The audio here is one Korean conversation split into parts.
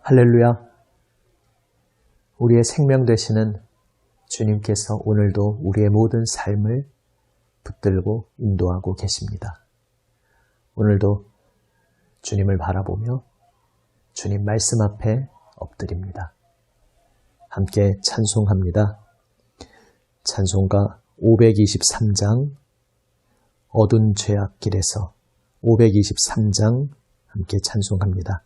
할렐루야! 우리의 생명 되시는 주님께서 오늘도 우리의 모든 삶을 붙들고 인도하고 계십니다. 오늘도 주님을 바라보며 주님 말씀 앞에 엎드립니다. 함께 찬송합니다. 찬송가 523장 어두운 죄악길에서 523장 함께 찬송합니다.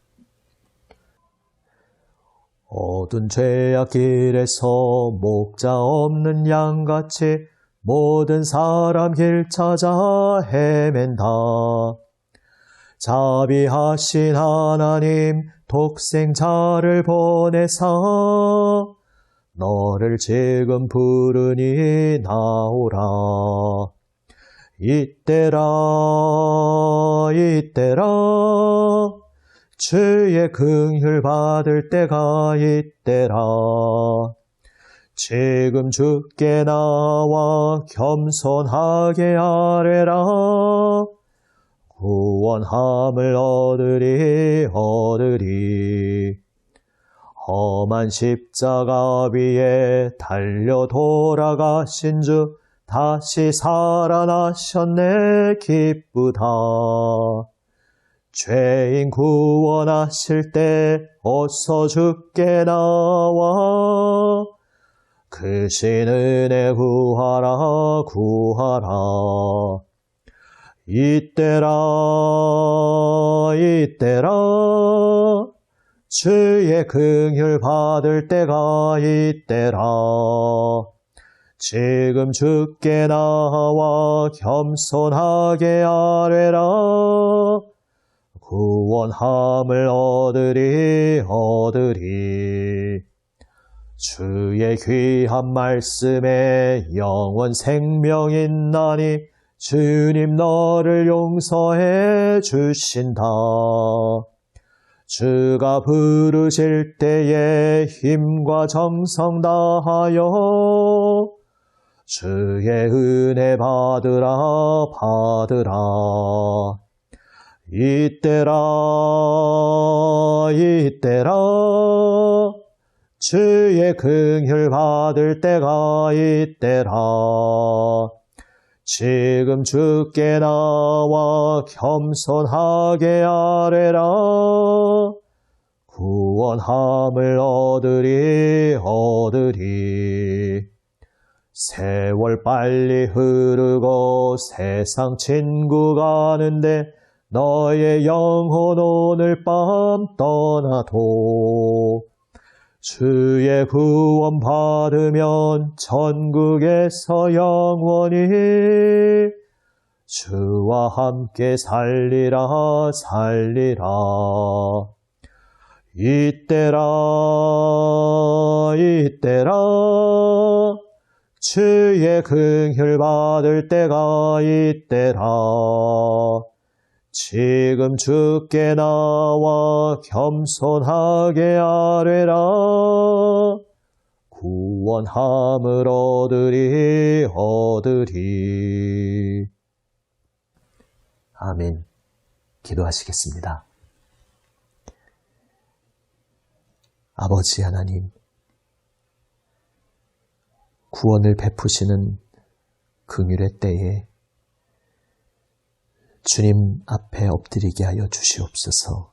어두운 죄악길에서 목자 없는 양같이 모든 사람 길 찾아 헤맨다. 자비하신 하나님 독생자를 보내사 너를 지금 부르니 나오라. 이때라 주의 긍휼 받을 때가 이때라. 지금 주께 나와 겸손하게 아뢰라. 구원함을 얻으리. 험한 십자가 위에 달려 돌아가신 주 다시 살아나셨네 기쁘다. 죄인 구원하실 때 어서 주께 나와 그 신 은혜 구하라. 이때라 주의 긍휼 받을 때가 이때라. 지금 주께 나와 겸손하게 아뢰라. 구원함을 얻으리. 주의 귀한 말씀에 영원 생명 있나니 주님 너를 용서해 주신다. 주가 부르실 때에 힘과 정성 다하여 주의 은혜 받으라. 이때라 주의 긍휼 받을 때가 이때라. 지금 주께 나와 겸손하게 아뢰라. 구원함을 얻으리. 세월 빨리 흐르고 세상 친구 가는데 너의 영혼 오늘 밤 떠나도 주의 구원 받으면 천국에서 영원히 주와 함께 살리라. 이때라 주의 긍휼 받을 때가 이때라. 지금 주께 나와 겸손하게 아뢰라. 구원함을 얻으리. 아멘. 기도하시겠습니다. 아버지 하나님, 구원을 베푸시는 긍휼의 때에 주님 앞에 엎드리게 하여 주시옵소서.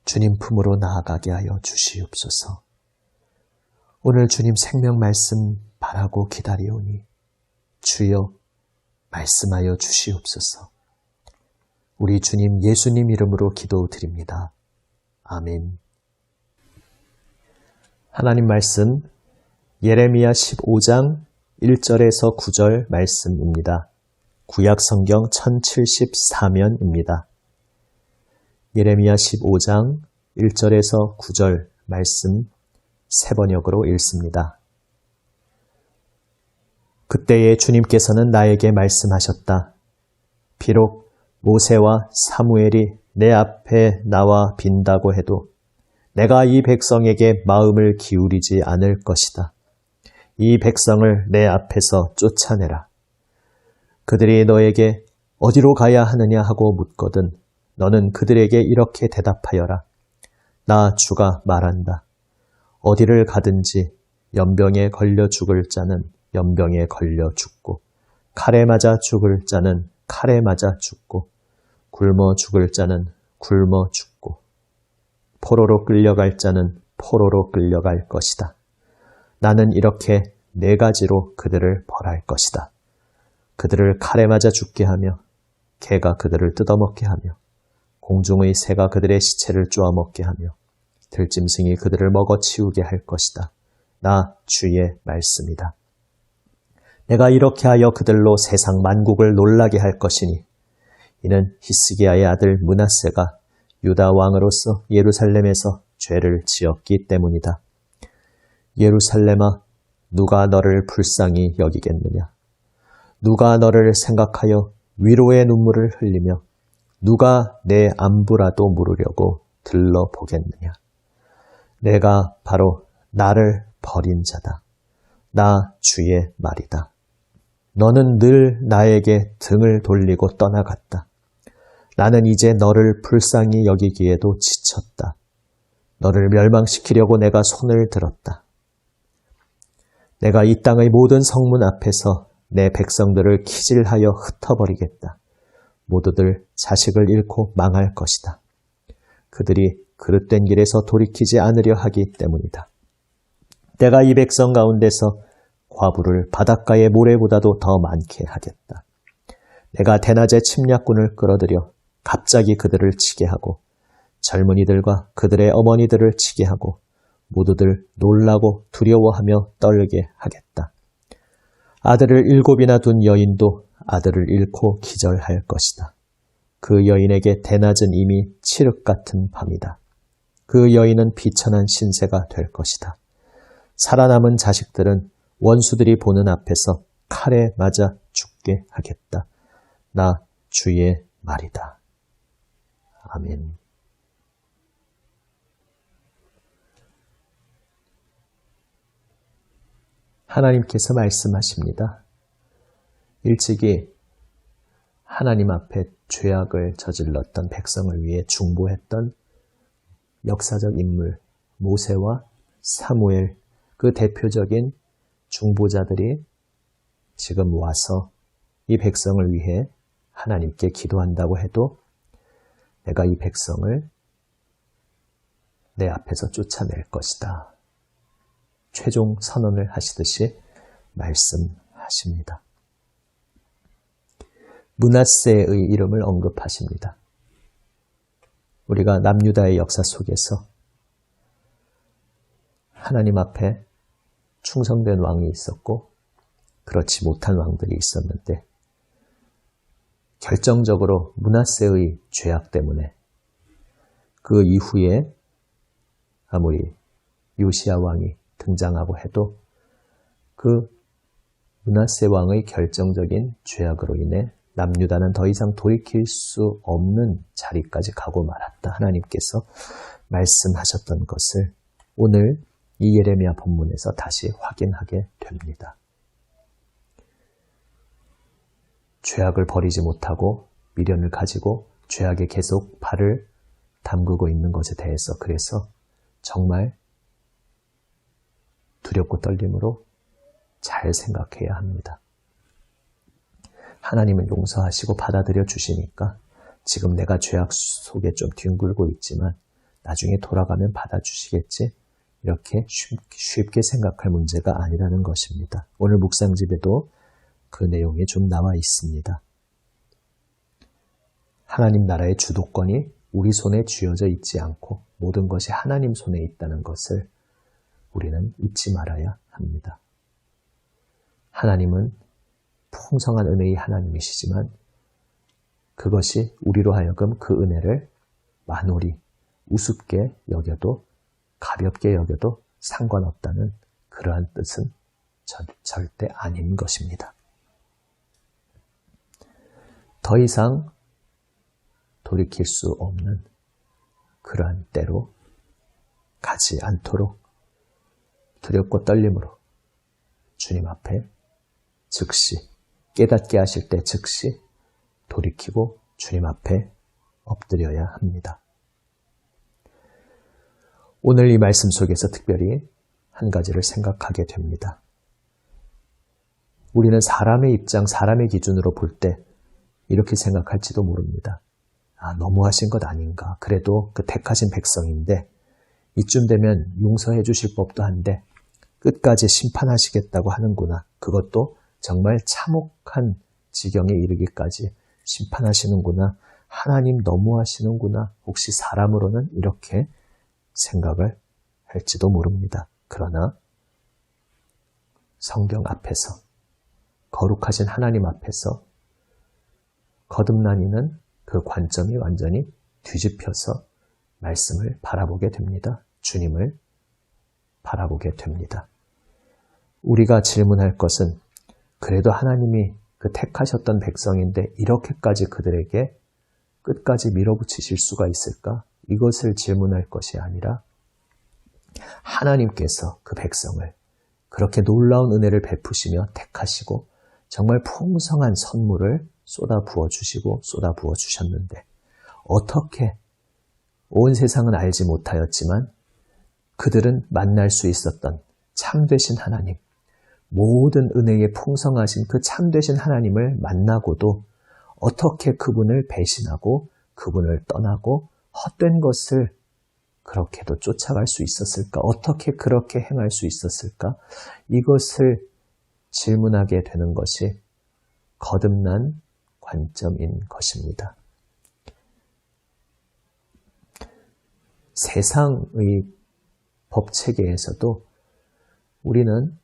주님 품으로 나아가게 하여 주시옵소서. 오늘 주님 생명 말씀 바라고 기다리오니 주여 말씀하여 주시옵소서. 우리 주님 예수님 이름으로 기도드립니다. 아멘. 하나님 말씀 예레미야 15장 1절에서 9절 말씀입니다. 구약 성경 1074면입니다. 예레미야 15장 1절에서 9절 말씀 세 번역으로 읽습니다. 그때에 주님께서는 나에게 말씀하셨다. 비록 모세와 사무엘이 내 앞에 나와 빈다고 해도 내가 이 백성에게 마음을 기울이지 않을 것이다. 이 백성을 내 앞에서 쫓아내라. 그들이 너에게 어디로 가야 하느냐 하고 묻거든 너는 그들에게 이렇게 대답하여라. 나 주가 말한다. 어디를 가든지 연병에 걸려 죽을 자는 연병에 걸려 죽고 칼에 맞아 죽을 자는 칼에 맞아 죽고 굶어 죽을 자는 굶어 죽고 포로로 끌려갈 자는 포로로 끌려갈 것이다. 나는 이렇게 4가지로 그들을 벌할 것이다. 그들을 칼에 맞아 죽게 하며 개가 그들을 뜯어먹게 하며 공중의 새가 그들의 시체를 쪼아먹게 하며 들짐승이 그들을 먹어치우게 할 것이다. 나 주의 말씀이다. 내가 이렇게 하여 그들로 세상 만국을 놀라게 할 것이니 이는 히스기야의 아들 므낫세가 유다 왕으로서 예루살렘에서 죄를 지었기 때문이다. 예루살렘아, 누가 너를 불쌍히 여기겠느냐? 누가 너를 생각하여 위로의 눈물을 흘리며 누가 내 안부라도 물으려고 들러보겠느냐? 내가 바로 나를 버린 자다. 나 주의 말이다. 너는 늘 나에게 등을 돌리고 떠나갔다. 나는 이제 너를 불쌍히 여기기에도 지쳤다. 너를 멸망시키려고 내가 손을 들었다. 내가 이 땅의 모든 성문 앞에서 내 백성들을 키질하여 흩어버리겠다. 모두들 자식을 잃고 망할 것이다. 그들이 그릇된 길에서 돌이키지 않으려 하기 때문이다. 내가 이 백성 가운데서 과부를 바닷가의 모래보다도 더 많게 하겠다. 내가 대낮에 침략군을 끌어들여 갑자기 그들을 치게 하고 젊은이들과 그들의 어머니들을 치게 하고 모두들 놀라고 두려워하며 떨게 하겠다. 아들을 7이나 둔 여인도 아들을 잃고 기절할 것이다. 그 여인에게 대낮은 이미 칠흑 같은 밤이다. 그 여인은 비천한 신세가 될 것이다. 살아남은 자식들은 원수들이 보는 앞에서 칼에 맞아 죽게 하겠다. 나 주의 말이다. 아멘. 하나님께서 말씀하십니다. 일찍이 하나님 앞에 죄악을 저질렀던 백성을 위해 중보했던 역사적 인물 모세와 사무엘, 그 대표적인 중보자들이 지금 와서 이 백성을 위해 하나님께 기도한다고 해도 내가 이 백성을 내 앞에서 쫓아낼 것이다. 최종 선언을 하시듯이 말씀하십니다. 므낫세의 이름을 언급하십니다. 우리가 남유다의 역사 속에서 하나님 앞에 충성된 왕이 있었고 그렇지 못한 왕들이 있었는데 결정적으로 므낫세의 죄악 때문에 그 이후에 아무리 요시야 왕이 등장하고 해도 그 므낫세 왕의 결정적인 죄악으로 인해 남유다는 더 이상 돌이킬 수 없는 자리까지 가고 말았다. 하나님께서 말씀하셨던 것을 오늘 이 예레미야 본문에서 다시 확인하게 됩니다. 죄악을 버리지 못하고 미련을 가지고 죄악에 계속 발을 담그고 있는 것에 대해서 그래서 정말 두렵고 떨림으로 잘 생각해야 합니다. 하나님은 용서하시고 받아들여 주시니까 지금 내가 죄악 속에 좀 뒹굴고 있지만 나중에 돌아가면 받아주시겠지? 이렇게 쉽게 생각할 문제가 아니라는 것입니다. 오늘 묵상집에도 그 내용이 좀 나와 있습니다. 하나님 나라의 주도권이 우리 손에 쥐어져 있지 않고 모든 것이 하나님 손에 있다는 것을 우리는 잊지 말아야 합니다. 하나님은 풍성한 은혜의 하나님이시지만 그것이 우리로 하여금 그 은혜를 만홀히 우습게 여겨도 가볍게 여겨도 상관없다는 그러한 뜻은 절대 아닌 것입니다. 더 이상 돌이킬 수 없는 그러한 때로 가지 않도록 두렵고 떨림으로 주님 앞에 즉시 깨닫게 하실 때 즉시 돌이키고 주님 앞에 엎드려야 합니다. 오늘 이 말씀 속에서 특별히 한 가지를 생각하게 됩니다. 우리는 사람의 입장, 사람의 기준으로 볼 때 이렇게 생각할지도 모릅니다. 너무하신 것 아닌가. 그래도 그 택하신 백성인데 이쯤 되면 용서해 주실 법도 한데 끝까지 심판하시겠다고 하는구나. 그것도 정말 참혹한 지경에 이르기까지 심판하시는구나. 하나님 너무하시는구나. 혹시 사람으로는 이렇게 생각을 할지도 모릅니다. 그러나 성경 앞에서, 거룩하신 하나님 앞에서 거듭나니는 그 관점이 완전히 뒤집혀서 말씀을 바라보게 됩니다. 주님을 바라보게 됩니다. 우리가 질문할 것은 그래도 하나님이 그 택하셨던 백성인데 이렇게까지 그들에게 끝까지 밀어붙이실 수가 있을까? 이것을 질문할 것이 아니라 하나님께서 그 백성을 그렇게 놀라운 은혜를 베푸시며 택하시고 정말 풍성한 선물을 쏟아부어 주시고 쏟아부어 주셨는데 어떻게 온 세상은 알지 못하였지만 그들은 만날 수 있었던 참되신 하나님, 모든 은혜에 풍성하신 그 참되신 하나님을 만나고도 어떻게 그분을 배신하고 그분을 떠나고 헛된 것을 그렇게도 쫓아갈 수 있었을까? 어떻게 그렇게 행할 수 있었을까? 이것을 질문하게 되는 것이 거듭난 관점인 것입니다. 세상의 법체계에서도 우리는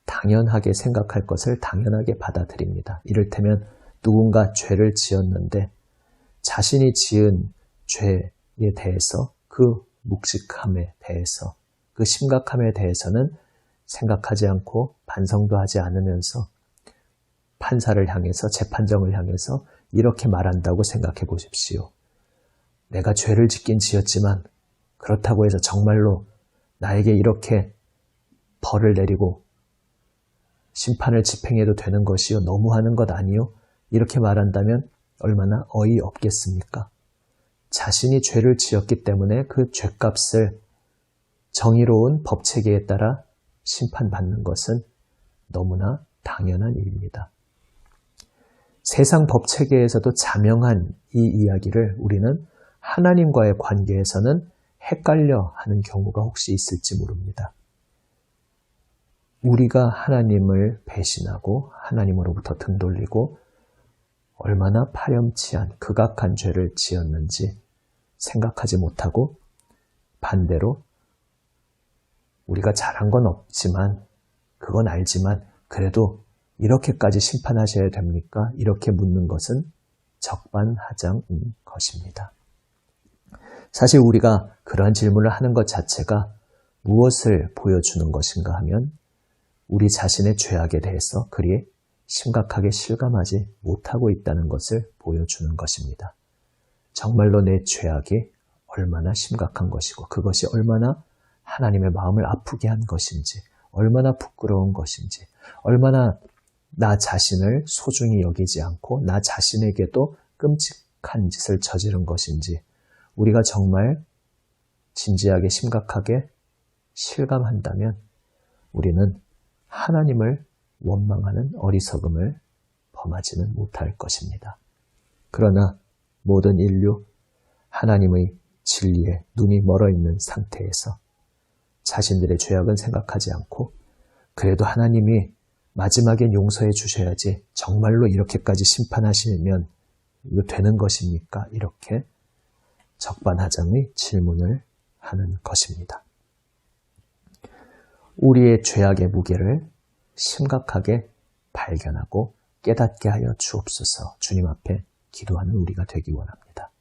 당연하게 생각할 것을 당연하게 받아들입니다. 이를테면 누군가 죄를 지었는데 자신이 지은 죄에 대해서 그 묵직함에 대해서 그 심각함에 대해서는 생각하지 않고 반성도 하지 않으면서 판사를 향해서 재판정을 향해서 이렇게 말한다고 생각해 보십시오. 내가 죄를 짓긴 지었지만 그렇다고 해서 정말로 나에게 이렇게 벌을 내리고 심판을 집행해도 되는 것이요? 너무하는 것 아니요? 이렇게 말한다면 얼마나 어이없겠습니까? 자신이 죄를 지었기 때문에 그 죄값을 정의로운 법체계에 따라 심판받는 것은 너무나 당연한 일입니다. 세상 법체계에서도 자명한 이 이야기를 우리는 하나님과의 관계에서는 헷갈려 하는 경우가 혹시 있을지 모릅니다. 우리가 하나님을 배신하고 하나님으로부터 등 돌리고 얼마나 파렴치한 극악한 죄를 지었는지 생각하지 못하고 반대로 우리가 잘한 건 없지만 그건 알지만 그래도 이렇게까지 심판하셔야 됩니까? 이렇게 묻는 것은 적반하장인 것입니다. 사실 우리가 그러한 질문을 하는 것 자체가 무엇을 보여주는 것인가 하면 우리 자신의 죄악에 대해서 그리 심각하게 실감하지 못하고 있다는 것을 보여주는 것입니다. 정말로 내 죄악이 얼마나 심각한 것이고 그것이 얼마나 하나님의 마음을 아프게 한 것인지, 얼마나 부끄러운 것인지, 얼마나 나 자신을 소중히 여기지 않고 나 자신에게도 끔찍한 짓을 저지른 것인지 우리가 정말 진지하게 심각하게 실감한다면 우리는 하나님을 원망하는 어리석음을 범하지는 못할 것입니다. 그러나 모든 인류 하나님의 진리에 눈이 멀어 있는 상태에서 자신들의 죄악은 생각하지 않고 그래도 하나님이 마지막엔 용서해 주셔야지 정말로 이렇게까지 심판하시면 이거 되는 것입니까? 이렇게 적반하장의 질문을 하는 것입니다. 우리의 죄악의 무게를 심각하게 발견하고 깨닫게 하여 주옵소서. 주님 앞에 기도하는 우리가 되기 원합니다.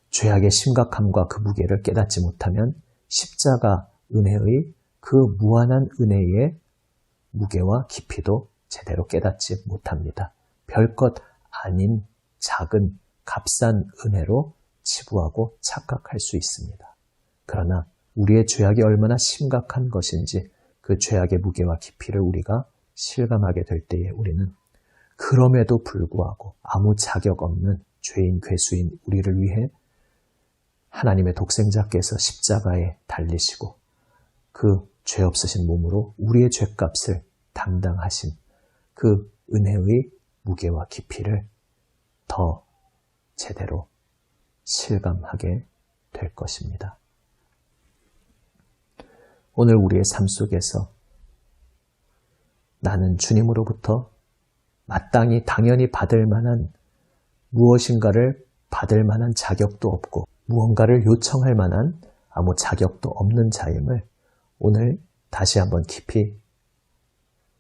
죄악의 심각함과 그 무게를 깨닫지 못하면 십자가 은혜의 그 무한한 은혜의 무게와 깊이도 제대로 깨닫지 못합니다. 별것 아닌 작은 값싼 은혜로 치부하고 착각할 수 있습니다. 그러나 우리의 죄악이 얼마나 심각한 것인지 그 죄악의 무게와 깊이를 우리가 실감하게 될 때에 우리는 그럼에도 불구하고 아무 자격 없는 죄인 괴수인 우리를 위해 하나님의 독생자께서 십자가에 달리시고 그 죄 없으신 몸으로 우리의 죄값을 담당하신 그 은혜의 무게와 깊이를 더 제대로 실감하게 될 것입니다. 오늘 우리의 삶 속에서 나는 주님으로부터 마땅히 당연히 받을 만한 무엇인가를 받을 만한 자격도 없고 무언가를 요청할 만한 아무 자격도 없는 자임을 오늘 다시 한번 깊이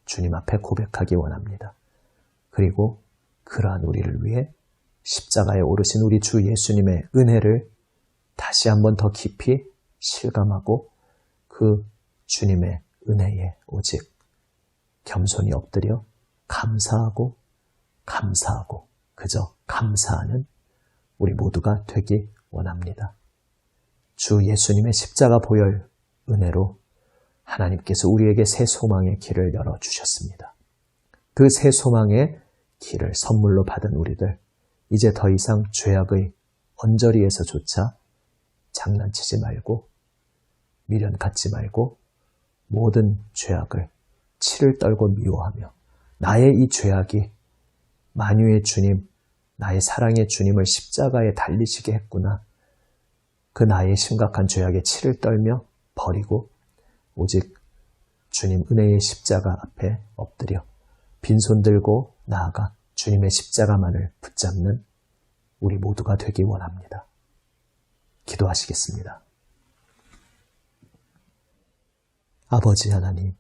주님 앞에 고백하기 원합니다. 그리고 그러한 우리를 위해 십자가에 오르신 우리 주 예수님의 은혜를 다시 한번 더 깊이 실감하고 그 주님의 은혜에 오직 겸손히 엎드려 감사하고 그저 감사하는 우리 모두가 되기 원합니다. 주 예수님의 십자가 보혈 은혜로 하나님께서 우리에게 새 소망의 길을 열어주셨습니다. 그 새 소망의 길을 선물로 받은 우리들, 이제 더 이상 죄악의 언저리에서조차 장난치지 말고 미련 갖지 말고 모든 죄악을 치를 떨고 미워하며 나의 이 죄악이 만유의 주님, 나의 사랑의 주님을 십자가에 달리시게 했구나. 그 나의 심각한 죄악에 치를 떨며 버리고 오직 주님 은혜의 십자가 앞에 엎드려 빈손 들고 나아가 주님의 십자가만을 붙잡는 우리 모두가 되기 원합니다. 기도하시겠습니다. 아버지 하나님,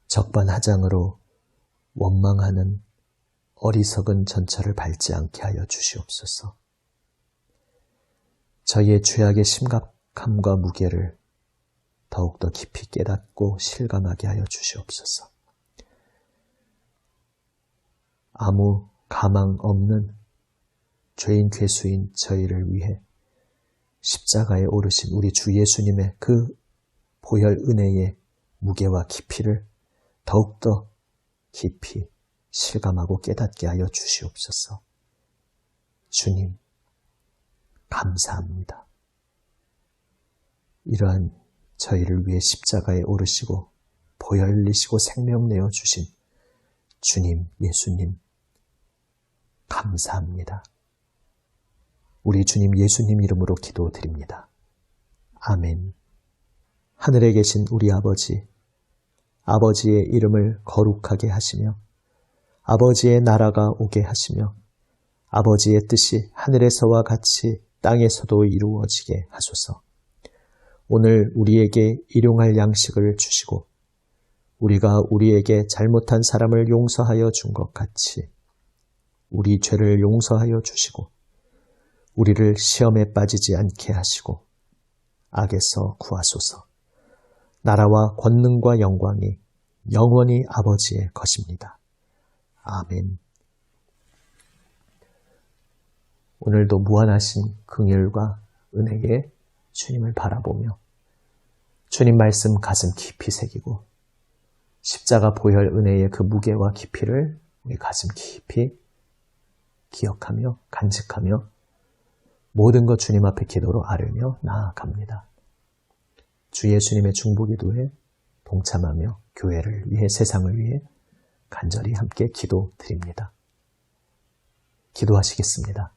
적반하장으로 원망하는 어리석은 전철을 밟지 않게 하여 주시옵소서. 저희의 죄악의 심각함과 무게를 더욱더 깊이 깨닫고 실감하게 하여 주시옵소서. 아무 가망 없는 죄인 괴수인 저희를 위해 십자가에 오르신 우리 주 예수님의 그 보혈 은혜의 무게와 깊이를 더욱더 깊이 실감하고 깨닫게 하여 주시옵소서. 주님, 감사합니다. 이러한 저희를 위해 십자가에 오르시고 보혈 흘리시고 생명 내어 주신 주님, 예수님, 감사합니다. 우리 주님 예수님 이름으로 기도드립니다. 아멘. 하늘에 계신 우리 아버지, 아버지의 이름을 거룩하게 하시며 아버지의 나라가 오게 하시며 아버지의 뜻이 하늘에서와 같이 땅에서도 이루어지게 하소서. 오늘 우리에게 일용할 양식을 주시고 우리가 우리에게 잘못한 사람을 용서하여 준 것 같이 우리 죄를 용서하여 주시고 우리를 시험에 빠지지 않게 하시고 악에서 구하소서. 나라와 권능과 영광이 영원히 아버지의 것입니다. 아멘. 오늘도 무한하신 긍휼과 은혜에 주님을 바라보며 주님 말씀 가슴 깊이 새기고 십자가 보혈 은혜의 그 무게와 깊이를 우리 가슴 깊이 기억하며 간직하며 모든 것 주님 앞에 기도로 아뢰며 나아갑니다. 주 예수님의 중보기도에 동참하며 교회를 위해 세상을 위해 간절히 함께 기도드립니다. 기도하시겠습니다.